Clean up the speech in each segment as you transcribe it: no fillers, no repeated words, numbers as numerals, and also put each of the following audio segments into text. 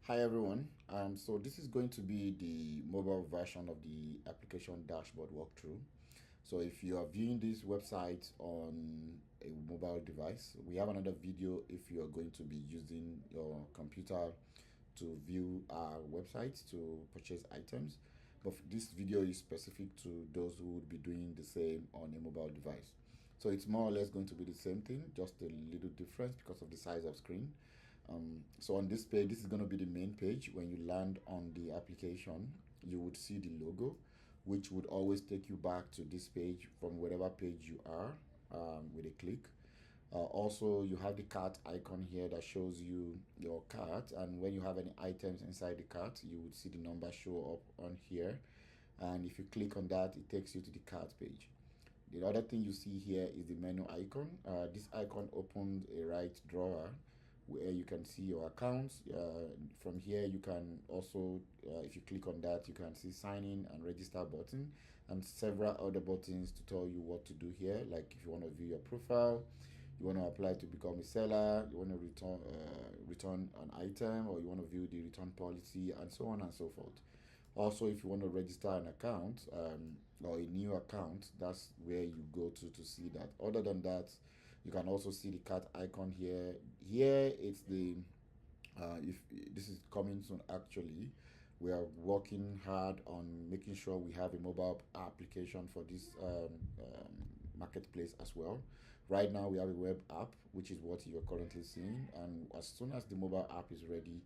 Hi everyone. So this is going to be the mobile version of the application dashboard walkthrough. So if you are viewing this website on a mobile device, we have another video if you are going to be using your computer to view our website to purchase items. But this video is specific to those who would be doing the same on a mobile device. So it's more or less going to be the same thing, just a little difference because of the size of screen. So on this page, this is going to be the main page. When you land on the application, you would see the logo, which would always take you back to this page from whatever page you are with a click. Also, you have the cart icon here that shows you your cart, and when you have any items inside the cart, you would see the number show up on here. And if you click on that, it takes you to the cart page. The other thing you see here is the menu icon. This icon opens a right drawer where you can see your accounts. From here, you can also, if you click on that, you can see sign in and register button and several other buttons to tell you what to do here. Like if you want to view your profile, you want to apply to become a seller, you want to return an item, or you want to view the return policy, and so on and so forth. Also, if you want to register an account or a new account, that's where you go to see that. Other than that, you can also see the cart icon here. Here, it's the if this is coming soon. Actually, we are working hard on making sure we have a mobile application for this marketplace as well. Right now, we have a web app, which is what you're currently seeing, and as soon as the mobile app is ready,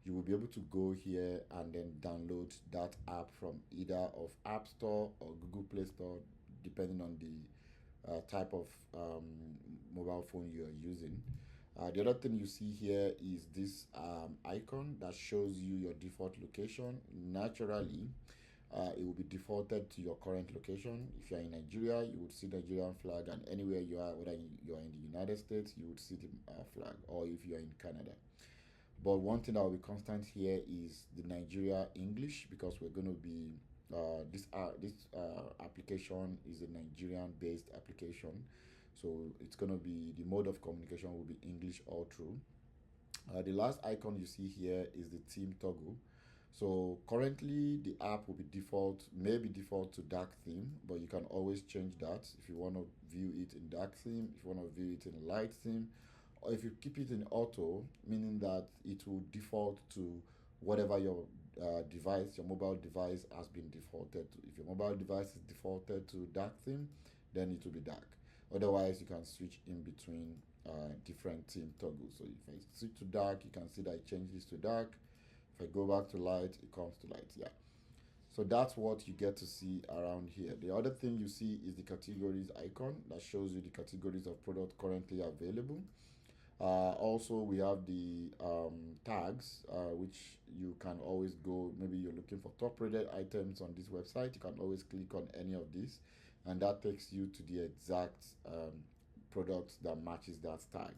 you will be able to go here and then download that app from either of App Store or Google Play Store, depending on the type of mobile phone you are using. The other thing you see here is this icon that shows you your default location. Naturally, it will be defaulted to your current location. If you are in Nigeria, you would see the Nigerian flag, and anywhere you are, whether you are in the United States, you would see the flag, or if you are in Canada. But one thing that will be constant here is the Nigeria English, because we're going to be this application is a Nigerian based application, so it's going to be the mode of communication will be English all through. The last icon you see here is the theme toggle. So currently the app will be maybe default to dark theme, but you can always change that if you want to view it in dark theme, if you want to view it in light theme, or if you keep it in auto, meaning that it will default to whatever your your mobile device has been defaulted to. If your mobile device is defaulted to dark theme, then it will be dark. Otherwise, you can switch in between different theme toggles. So if I switch to dark, you can see that it changes to dark. If I go back to light, it comes to light. Yeah. So that's what you get to see around here. The other thing you see is the categories icon that shows you the categories of product currently available. Also, we have the tags, which you can always go. Maybe you're looking for top rated items on this website. You can always click on any of these, and that takes you to the exact product that matches that tag.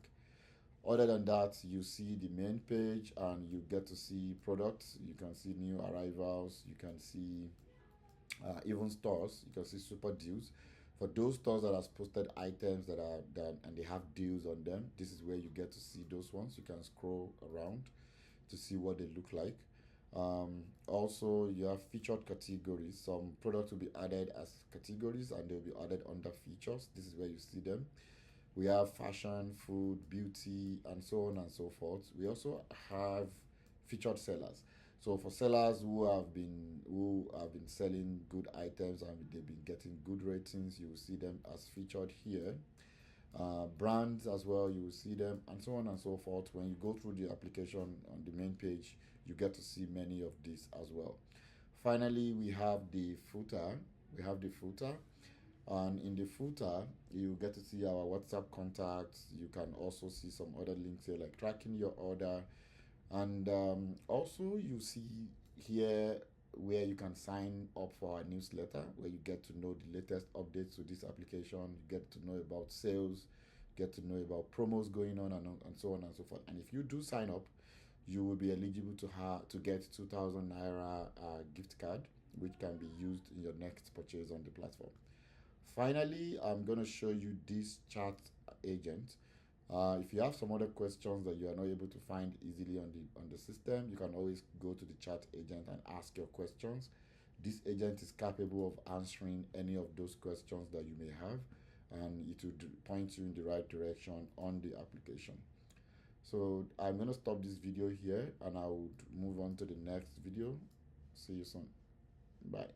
Other than that, you see the main page and you get to see products. You can see new arrivals. You can see even stores. You can see super deals. For those stores that has posted items that are done and they have deals on them, this is where you get to see those ones. You can scroll around to see what they look like. Also, you have featured categories. Some products will be added as categories and they'll be added under features. This is where you see them. We have fashion, food, beauty, and so on and so forth. We also have featured sellers. So for sellers who have been selling good items and they've been getting good ratings, you will see them as featured here. Brands as well, you will see them, and so on and so forth. When you go through the application on the main page, you get to see many of these as well. Finally, we have the footer. We have the footer, and in the footer, you get to see our WhatsApp contacts. You can also see some other links here, like tracking your order, and also you see here where you can sign up for our newsletter, where you get to know the latest updates to this application. You get to know about sales, get to know about promos going on, and so on and so forth. And if you do sign up, you will be eligible to get 2,000 naira gift card, which can be used in your next purchase on the platform. Finally, I'm going to show you this chat agent. If you have some other questions that you are not able to find easily on the system, you can always go to the chat agent and ask your questions. This agent is capable of answering any of those questions that you may have, and it will point you in the right direction on the application. So I'm going to stop this video here, and I will move on to the next video. See you soon. Bye.